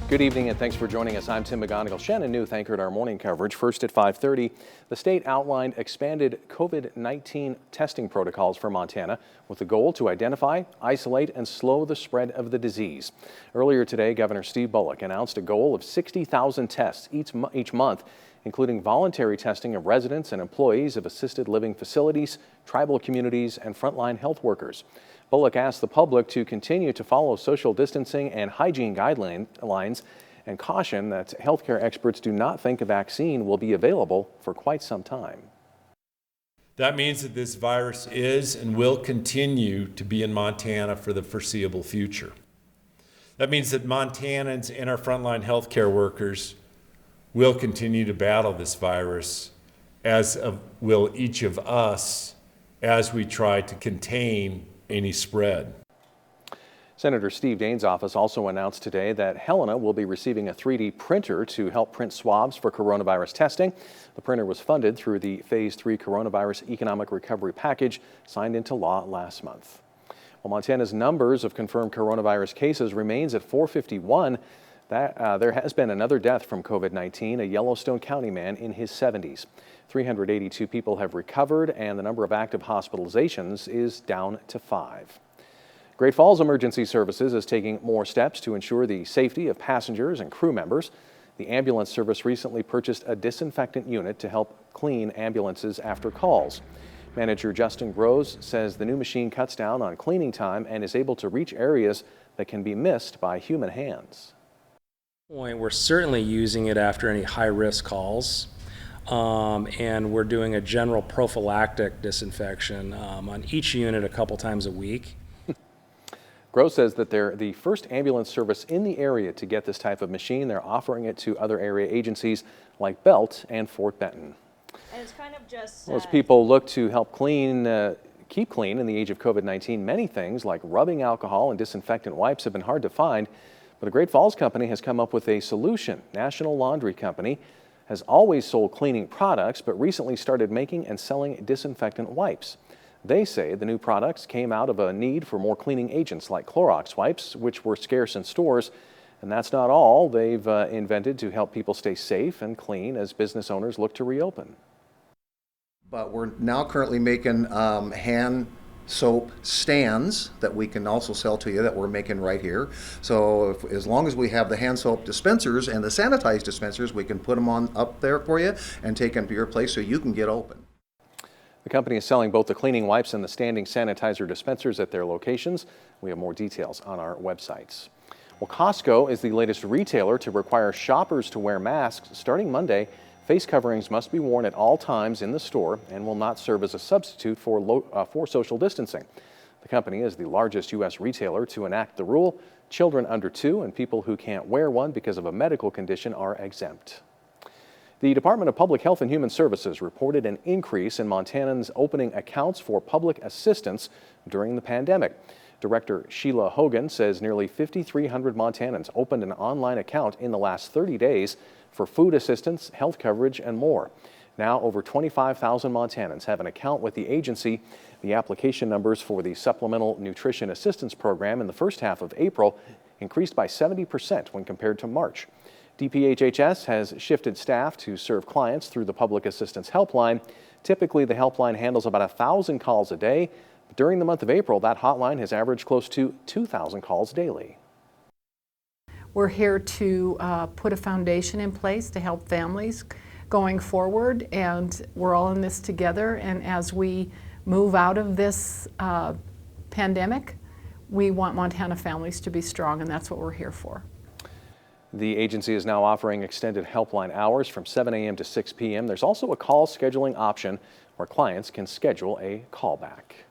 Good evening and thanks for joining us. I'm Tim McGonigal. Shannon Newth anchored our morning coverage. First at 5:30, the state outlined expanded COVID-19 testing protocols for Montana with the goal to identify, isolate, and slow the spread of the disease. Earlier today, Governor Steve Bullock announced a goal of 60,000 tests each month, including voluntary testing of residents and employees of assisted living facilities, tribal communities, and frontline health workers. Bullock asked the public to continue to follow social distancing and hygiene guidelines and caution that healthcare experts do not think a vaccine will be available for quite some time. That means that this virus is and will continue to be in Montana for the foreseeable future. That means that Montanans and our frontline healthcare workers will continue to battle this virus, as will each of us as we try to contain any spread. Senator Steve Daines' office also announced today that Helena will be receiving a 3D printer to help print swabs for coronavirus testing. The printer was funded through the Phase 3 Coronavirus Economic Recovery Package signed into law last month. While Montana's numbers of confirmed coronavirus cases remains at 451, there has been another death from COVID-19, a Yellowstone County man in his 70s. 382 people have recovered, and the number of active hospitalizations is down to 5. Great Falls Emergency Services is taking more steps to ensure the safety of passengers and crew members. The ambulance service recently purchased a disinfectant unit to help clean ambulances after calls. Manager Justin Groves says the new machine cuts down on cleaning time and is able to reach areas that can be missed by human hands. We're certainly using it after any high-risk calls, and we're doing a general prophylactic disinfection on each unit a couple times a week. Groves says that they're the first ambulance service in the area to get this type of machine. They're offering it to other area agencies like Belt and Fort Benton. And it's kind of just... As people look to help keep clean in the age of COVID-19, many things like rubbing alcohol and disinfectant wipes have been hard to find. But a Great Falls company has come up with a solution. National Laundry Company has always sold cleaning products, but recently started making and selling disinfectant wipes. They say the new products came out of a need for more cleaning agents like Clorox wipes, which were scarce in stores. And that's not all they've invented to help people stay safe and clean as business owners look to reopen. But we're now currently making hand soap stands that we can also sell to you that we're making right here. So as long as we have the hand soap dispensers and the sanitized dispensers, we can put them on up there for you and take them to your place so you can get open. The company is selling both the cleaning wipes and the standing sanitizer dispensers at their locations. We have more details on our websites. Well, Costco is the latest retailer to require shoppers to wear masks starting Monday. Face coverings must be worn at all times in the store and will not serve as a substitute for social distancing. The company is the largest U.S. retailer to enact the rule. Children under 2 and people who can't wear one because of a medical condition are exempt. The Department of Public Health and Human Services reported an increase in Montanans opening accounts for public assistance during the pandemic. Director Sheila Hogan says nearly 5,300 Montanans opened an online account in the last 30 days for food assistance, health coverage, and more. Now over 25,000 Montanans have an account with the agency. The application numbers for the Supplemental Nutrition Assistance Program in the first half of April increased by 70% when compared to March. DPHHS has shifted staff to serve clients through the Public Assistance Helpline. Typically, the helpline handles about 1,000 calls a day. But during the month of April, that hotline has averaged close to 2,000 calls daily. We're here to put a foundation in place to help families going forward, and we're all in this together. And as we move out of this pandemic, we want Montana families to be strong, and that's what we're here for. The agency is now offering extended helpline hours from 7 a.m. to 6 p.m. There's also a call scheduling option where clients can schedule a callback.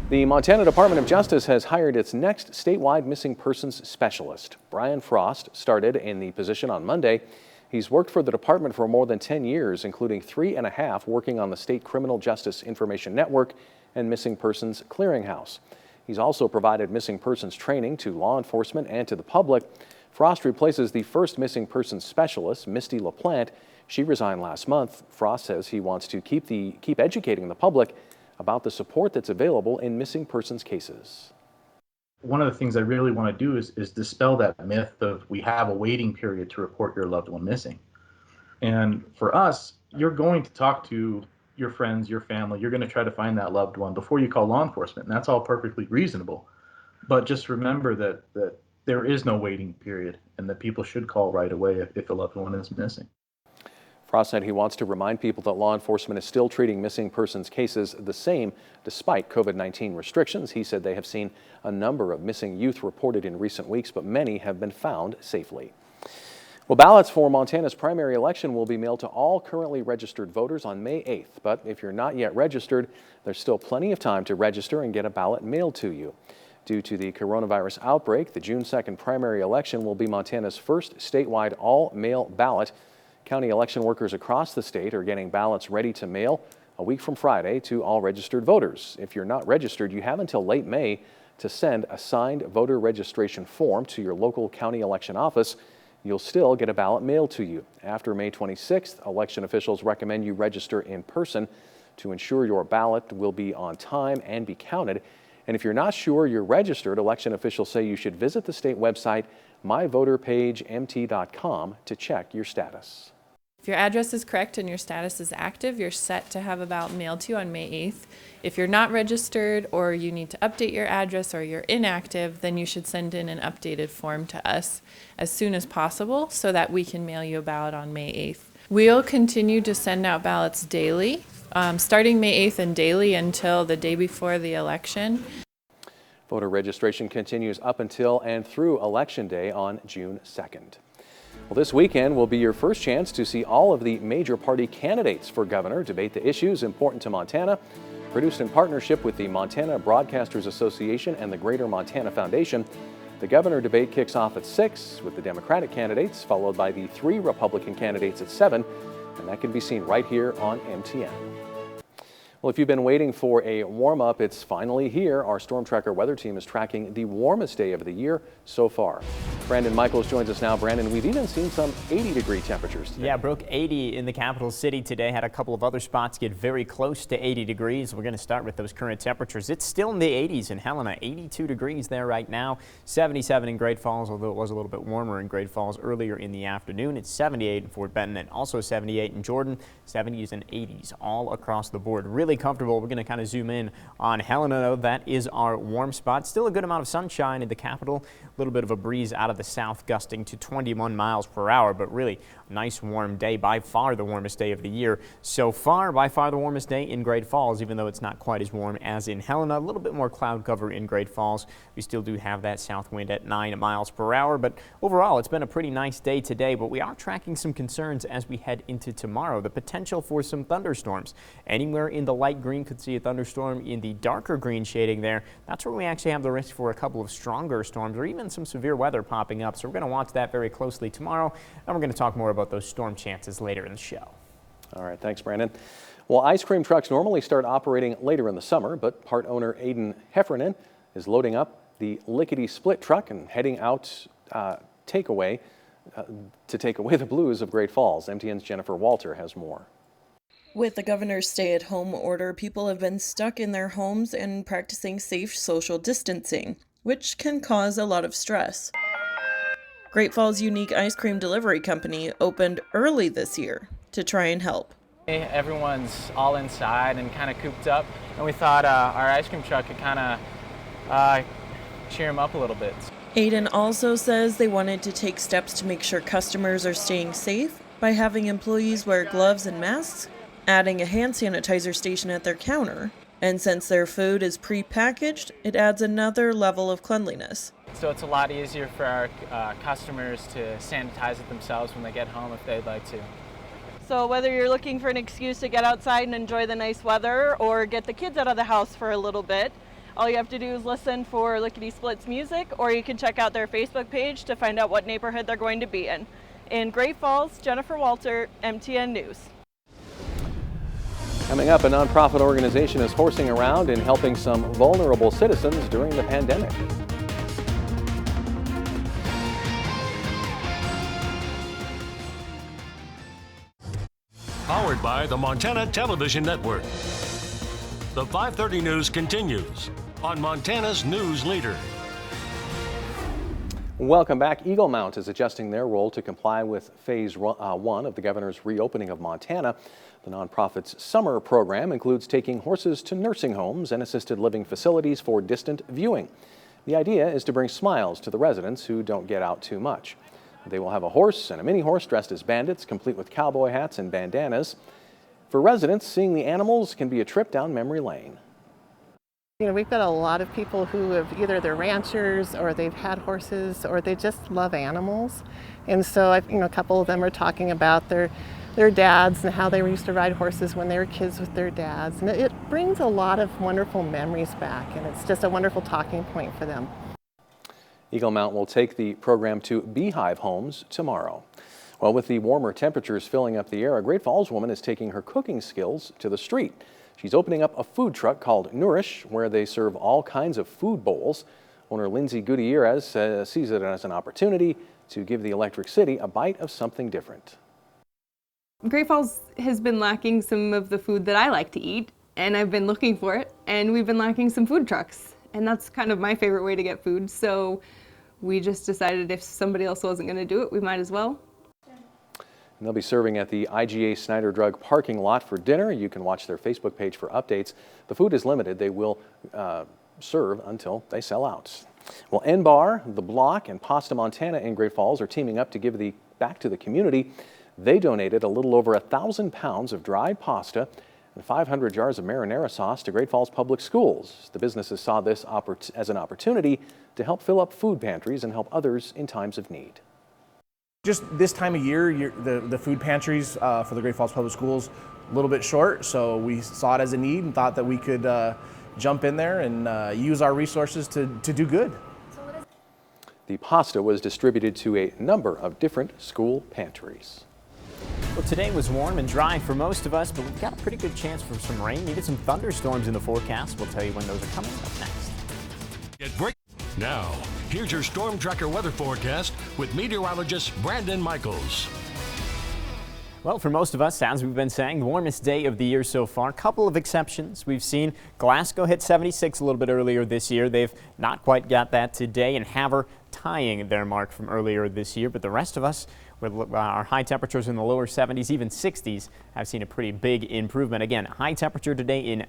The Montana Department of Justice has hired its next statewide missing persons specialist. Brian Frost started in the position on Monday. He's worked for the department for more than 10 years, including 3.5 working on the State Criminal Justice Information Network and Missing Persons Clearinghouse. He's also provided missing persons training to law enforcement and to the public. Frost replaces the first missing persons specialist, Misty LaPlante. She resigned last month. Frost says he wants to keep educating the public about the support that's available in missing persons cases. One of the things I really want to do is dispel that myth of we have a waiting period to report your loved one missing. And for us, you're going to talk to your friends, your family, you're going to try to find that loved one before you call law enforcement, and that's all perfectly reasonable. But just remember that there is no waiting period and that people should call right away if a loved one is missing. Frost said he wants to remind people that law enforcement is still treating missing persons cases the same despite COVID-19 restrictions. He said they have seen a number of missing youth reported in recent weeks, but many have been found safely. Well, ballots for Montana's primary election will be mailed to all currently registered voters on May 8th. But if you're not yet registered, there's still plenty of time to register and get a ballot mailed to you. Due to the coronavirus outbreak, the June 2nd primary election will be Montana's first statewide all-mail ballot. County election workers across the state are getting ballots ready to mail a week from Friday to all registered voters. If you're not registered, you have until late May to send a signed voter registration form to your local county election office. You'll still get a ballot mailed to you. After May 26th, election officials recommend you register in person to ensure your ballot will be on time and be counted. And if you're not sure you're registered, election officials say you should visit the state website, myvoterpagemt.com, to check your status. If your address is correct and your status is active, you're set to have a ballot mailed to you on May 8th. If you're not registered or you need to update your address or you're inactive, then you should send in an updated form to us as soon as possible so that we can mail you a ballot on May 8th. We'll continue to send out ballots daily, starting May 8th and daily until the day before the election. Voter registration continues up until and through Election Day on June 2nd. Well, this weekend will be your first chance to see all of the major party candidates for governor debate the issues important to Montana. Produced in partnership with the Montana Broadcasters Association and the Greater Montana Foundation, the governor debate kicks off at 6 with the Democratic candidates, followed by the 3 Republican candidates at 7, and that can be seen right here on MTN. Well, if you've been waiting for a warm-up, it's finally here. Our Storm Tracker weather team is tracking the warmest day of the year so far. Brandon Michaels joins us now. Brandon, we've even seen some 80-degree temperatures today. Yeah, broke 80 in the capital city today. Had a couple of other spots get very close to 80 degrees. We're going to start with those current temperatures. It's still in the 80s in Helena, 82 degrees there right now. 77 in Great Falls, although it was a little bit warmer in Great Falls earlier in the afternoon. It's 78 in Fort Benton and also 78 in Jordan. 70s and 80s all across the board. Really comfortable. We're going to kind of zoom in on Helena, though. That is our warm spot. Still a good amount of sunshine in the capital. A little bit of a breeze out of the south, gusting to 21 miles per hour, but really nice warm day. By far the warmest day of the year so far. By far the warmest day in Great Falls, even though it's not quite as warm as in Helena. A little bit more cloud cover in Great Falls. We still do have that south wind at 9 miles per hour, but overall it's been a pretty nice day today. But we are tracking some concerns as we head into tomorrow. The potential for some thunderstorms. Anywhere in the light green could see a thunderstorm. In the darker green shading there, that's where we actually have the risk for a couple of stronger storms or even some severe weather popping up. So we're going to watch that very closely tomorrow, and we're going to talk more about those storm chances later in the show. All right, thanks, Brandon. Well, ice cream trucks normally start operating later in the summer, but part owner Aiden Heffernan is loading up the Lickety Split truck and heading out to take away the blues of Great Falls. MTN's Jennifer Walter has more. With the governor's stay-at-home order, people have been stuck in their homes and practicing safe social distancing, which can cause a lot of stress. Great Falls' unique ice cream delivery company opened early this year to try and help. Everyone's all inside and kind of cooped up, and we thought our ice cream truck could kind of cheer them up a little bit. Aiden also says they wanted to take steps to make sure customers are staying safe by having employees wear gloves and masks, adding a hand sanitizer station at their counter, and since their food is pre-packaged, it adds another level of cleanliness. So it's a lot easier for our customers to sanitize it themselves when they get home if they'd like to. So whether you're looking for an excuse to get outside and enjoy the nice weather or get the kids out of the house for a little bit, all you have to do is listen for Lickety Split's music, or you can check out their Facebook page to find out what neighborhood they're going to be in. In Great Falls, Jennifer Walter, MTN News. Coming up, a nonprofit organization is horsing around and helping some vulnerable citizens during the pandemic. Powered by the Montana Television Network. The 5:30 news continues on Montana's news leader, Welcome back. Eagle Mount is adjusting their role to comply with Phase 1 of the governor's reopening of Montana. The nonprofit's summer program includes taking horses to nursing homes and assisted living facilities for distant viewing. The idea is to bring smiles to the residents who don't get out too much. They will have a horse and a mini horse dressed as bandits, complete with cowboy hats and bandanas. For residents, seeing the animals can be a trip down memory lane. You know, we've got a lot of people who have either they're ranchers or they've had horses or they just love animals. And so, a couple of them are talking about their dads and how they used to ride horses when they were kids with their dads. And it brings a lot of wonderful memories back, and it's just a wonderful talking point for them. Eagle Mount will take the program to Beehive Homes tomorrow. Well, with the warmer temperatures filling up the air, a Great Falls woman is taking her cooking skills to the street. She's opening up a food truck called Nourish, where they serve all kinds of food bowls. Owner Lindsay Gutierrez sees it as an opportunity to give the Electric City a bite of something different. Great Falls has been lacking some of the food that I like to eat, and I've been looking for it, and we've been lacking some food trucks. And that's kind of my favorite way to get food, so we just decided if somebody else wasn't going to do it, we might as well. And they'll be serving at the IGA Snyder Drug parking lot for dinner. You can watch their Facebook page for updates. The food is limited. They will serve until they sell out. Well, N-Bar, The Block, and Pasta Montana in Great Falls are teaming up to give back to the community. They donated a little over 1,000 pounds of dried pasta and 500 jars of marinara sauce to Great Falls Public Schools. The businesses saw this as an opportunity to help fill up food pantries and help others in times of need. Just this time of year, the food pantries for the Great Falls Public Schools a little bit short, so we saw it as a need and thought that we could jump in there and use our resources to do good. The pasta was distributed to a number of different school pantries. Well, today was warm and dry for most of us, but we've got a pretty good chance for some rain. Needed some thunderstorms in the forecast. We'll tell you when those are coming up next. Now, here's your Storm Tracker weather forecast with meteorologist Brandon Michaels. Well, for most of us, as we've been saying, the warmest day of the year so far. Couple of exceptions. We've seen Glasgow hit 76 a little bit earlier this year. They've not quite got that today, and Havre tying their mark from earlier this year. But the rest of us, with our high temperatures in the lower 70s, even 60s, have seen a pretty big improvement. Again, high temperature today in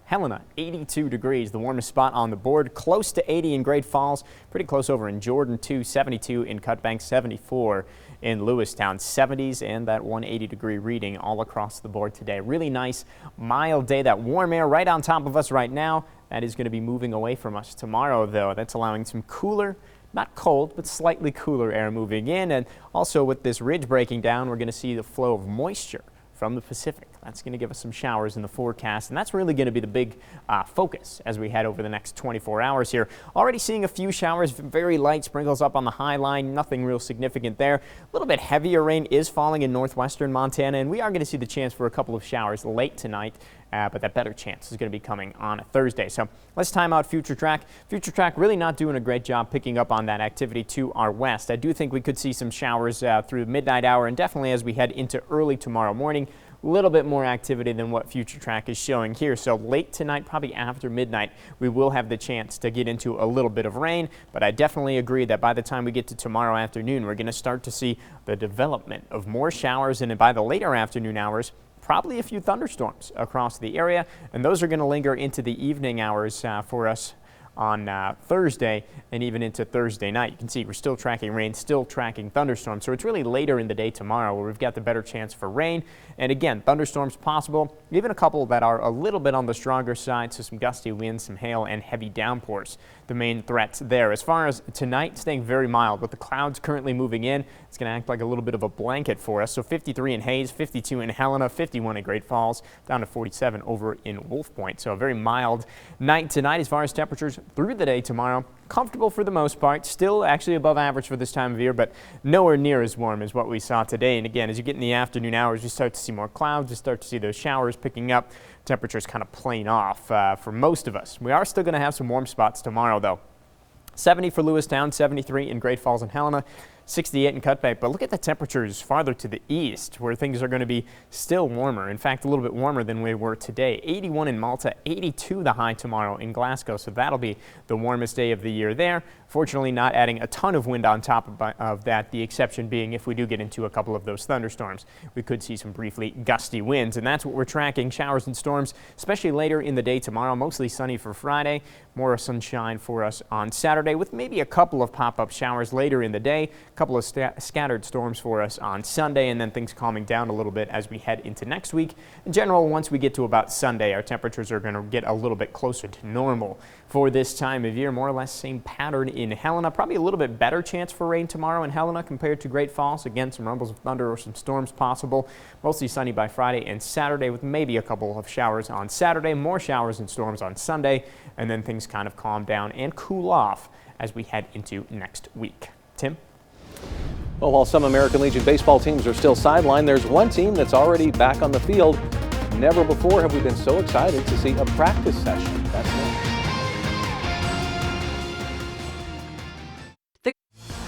Helena, 82 degrees, the warmest spot on the board. Close to 80 in Great Falls, pretty close over in Jordan too, 72 in Cutbank, 74 in Lewistown, 70s, and that 180-degree reading all across the board today. Really nice, mild day. That warm air right on top of us right now, that is going to be moving away from us tomorrow, though. That's allowing some cooler, not cold, but slightly cooler air moving in. And also with this ridge breaking down, we're going to see the flow of moisture from the Pacific. That's going to give us some showers in the forecast, and that's really going to be the big focus as we head over the next 24 hours here. Already seeing a few showers, very light sprinkles up on the high line, nothing real significant there. A little bit heavier rain is falling in northwestern Montana, and we are going to see the chance for a couple of showers late tonight. But that better chance is going to be coming on a Thursday. So let's time out Future Track. Future Track really not doing a great job picking up on that activity to our west. I do think we could see some showers through the midnight hour, and definitely as we head into early tomorrow morning. A little bit more activity than what Future Track is showing here. So late tonight, probably after midnight, we will have the chance to get into a little bit of rain. But I definitely agree that by the time we get to tomorrow afternoon, we're going to start to see the development of more showers. And by the later afternoon hours, probably a few thunderstorms across the area, and those are going to linger into the evening hours for us on Thursday and even into Thursday night. You can see we're still tracking rain, still tracking thunderstorms, so it's really later in the day tomorrow where we've got the better chance for rain. And again, thunderstorms possible, even a couple that are a little bit on the stronger side, so some gusty winds, some hail, and heavy downpours, the main threats there. As far as tonight, staying very mild with the clouds currently moving in. It's going to act like a little bit of a blanket for us. So 53 in Hayes, 52 in Helena, 51 in Great Falls, down to 47 over in Wolf Point. So a very mild night tonight as far as temperatures through the day tomorrow. Comfortable for the most part, still actually above average for this time of year, but nowhere near as warm as what we saw today. And again, as you get in the afternoon hours, you start to see more clouds, you start to see those showers picking up, temperatures kind of playing off for most of us. We are still going to have some warm spots tomorrow, though. 70 for Lewistown, 73 in Great Falls and Helena, 68 in Cutbank. But look at the temperatures farther to the east where things are going to be still warmer. In fact, a little bit warmer than we were today. 81 in Malta, 82 the high tomorrow in Glasgow. So that'll be the warmest day of the year there. Fortunately, not adding a ton of wind on top of that, the exception being if we do get into a couple of those thunderstorms. We could see some briefly gusty winds, and that's what we're tracking. Showers and storms, especially later in the day tomorrow. Mostly sunny for Friday. More sunshine for us on Saturday with maybe a couple of pop-up showers later in the day. A couple of scattered storms for us on Sunday, and then things calming down a little bit as we head into next week. In general, once we get to about Sunday, our temperatures are going to get a little bit closer to normal for this time of year. More or less same pattern in Helena. Probably a little bit better chance for rain tomorrow in Helena compared to Great Falls. Again, some rumbles of thunder or some storms possible. Mostly sunny by Friday and Saturday with maybe a couple of showers on Saturday. More showers and storms on Sunday, and then things kind of calm down and cool off as we head into next week. Tim? Well, while some American Legion baseball teams are still sidelined, there's one team that's already back on the field. Never before have we been so excited to see a practice session. That's next.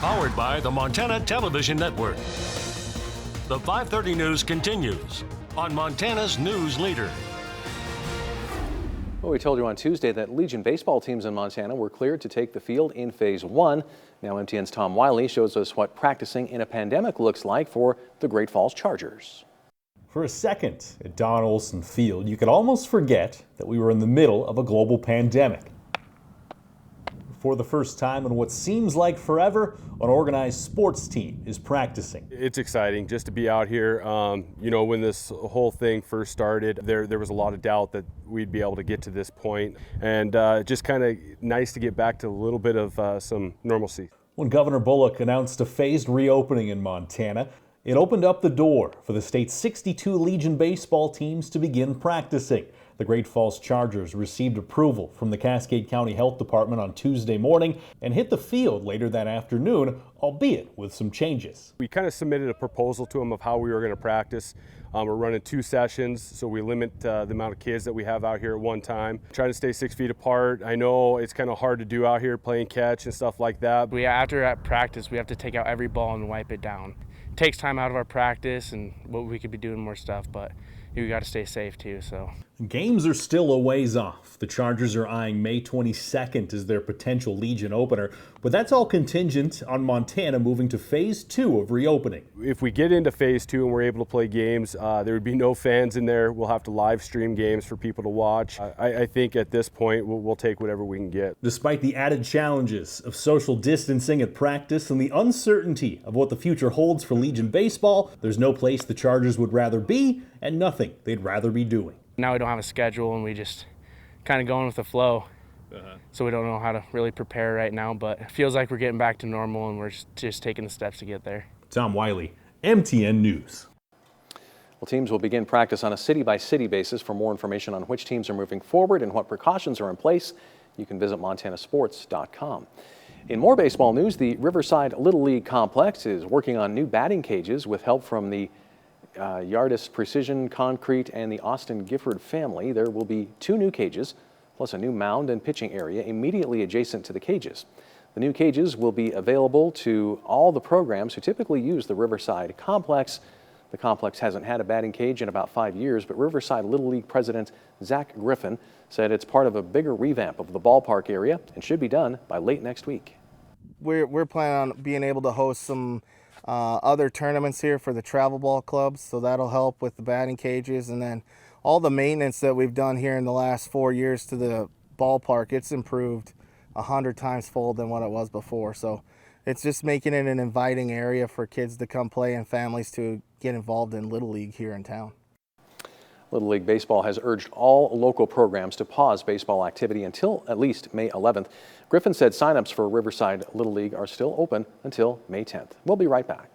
Powered by the Montana Television Network. The 5:30 news continues on Montana's news leader. Well, we told you on Tuesday that Legion baseball teams in Montana were cleared to take the field in Phase 1. Now MTN's Tom Wiley shows us what practicing in a pandemic looks like for the Great Falls Chargers. For a second at Don Olson Field, you could almost forget that we were in the middle of a global pandemic. For the first time in what seems like forever, an organized sports team is practicing. It's exciting just to be out here. You know, when this whole thing first started, there was a lot of doubt that we'd be able to get to this point, and just kind of nice to get back to a little bit of some normalcy. When Governor Bullock announced a phased reopening in Montana, it opened up the door for the state's 62 Legion baseball teams to begin practicing. The Great Falls Chargers received approval from the Cascade County Health Department on Tuesday morning and hit the field later that afternoon, albeit with some changes. We kind of submitted a proposal to them of how we were going to practice. We're running 2 sessions, so we limit the amount of kids that we have out here at one time. Trying to stay 6 feet apart. I know it's kind of hard to do out here playing catch and stuff like that. After at practice, we have to take out every ball and wipe it down. It takes time out of our practice and what we could be doing more stuff, but we got to stay safe too. So games are still a ways off. The Chargers are eyeing May 22nd as their potential Legion opener, but that's all contingent on Montana moving to Phase 2 of reopening. If we get into Phase 2 and we're able to play games, there would be no fans in there. We'll have to live stream games for people to watch. I think at this point we'll take whatever we can get. Despite the added challenges of social distancing at practice and the uncertainty of what the future holds for Legion baseball, there's no place the Chargers would rather be and nothing they'd rather be doing. Now we don't have a schedule and we just kind of going with the flow. So we don't know how to really prepare right now, but it feels like we're getting back to normal and we're just taking the steps to get there. Tom Wiley, MTN News. Well, teams will begin practice on a city-by-city basis. For more information on which teams are moving forward and what precautions are in place, you can visit montanasports.com. In more baseball news, the Riverside Little League Complex is working on new batting cages with help from the Yardis Precision Concrete and the Austin Gifford family. There will be 2 new cages, plus a new mound and pitching area immediately adjacent to the cages. The new cages will be available to all the programs who typically use the Riverside Complex. The complex hasn't had a batting cage in about 5 years, but Riverside Little League President Zach Griffin said it's part of a bigger revamp of the ballpark area and should be done by late next week. We're planning on being able to host some other tournaments here for the travel ball clubs, so that'll help with the batting cages, and then all the maintenance that we've done here in the last 4 years to the ballpark, it's improved 100 times fold than what it was before. So it's just making it an inviting area for kids to come play and families to get involved in Little League here in town. Little League Baseball has urged all local programs to pause baseball activity until at least May 11th. Griffin said signups for Riverside Little League are still open until May 10th. We'll be right back.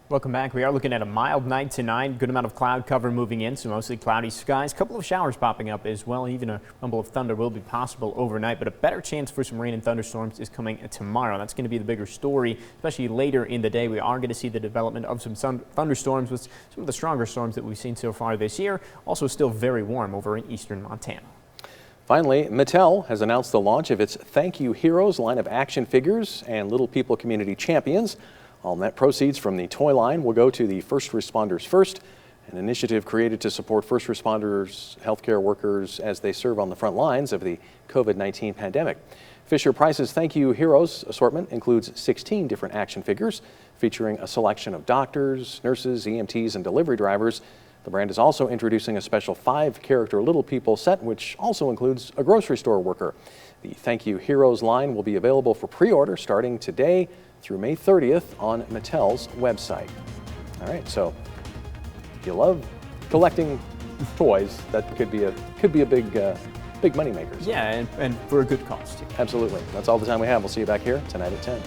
Welcome back. We are looking at a mild night tonight. Good amount of cloud cover moving in, so mostly cloudy skies. A couple of showers popping up as well. Even a rumble of thunder will be possible overnight, but a better chance for some rain and thunderstorms is coming tomorrow. That's going to be the bigger story, especially later in the day. We are going to see the development of some thunderstorms with some of the stronger storms that we've seen so far this year. Also still very warm over in eastern Montana. Finally, Mattel has announced the launch of its Thank You Heroes line of action figures and Little People Community Champions. All net proceeds from the toy line will go to the First Responders First, an initiative created to support first responders, healthcare workers as they serve on the front lines of the COVID-19 pandemic. Fisher-Price's Thank You Heroes assortment includes 16 different action figures featuring a selection of doctors, nurses, EMTs, and delivery drivers. The brand is also introducing a special 5-character Little People set, which also includes a grocery store worker. The Thank You Heroes line will be available for pre-order starting today through May 30th on Mattel's website. All right, so if you love collecting toys, that could be a big moneymaker. Yeah, and for a good cause too. Absolutely. That's all the time we have. We'll see you back here tonight at 10.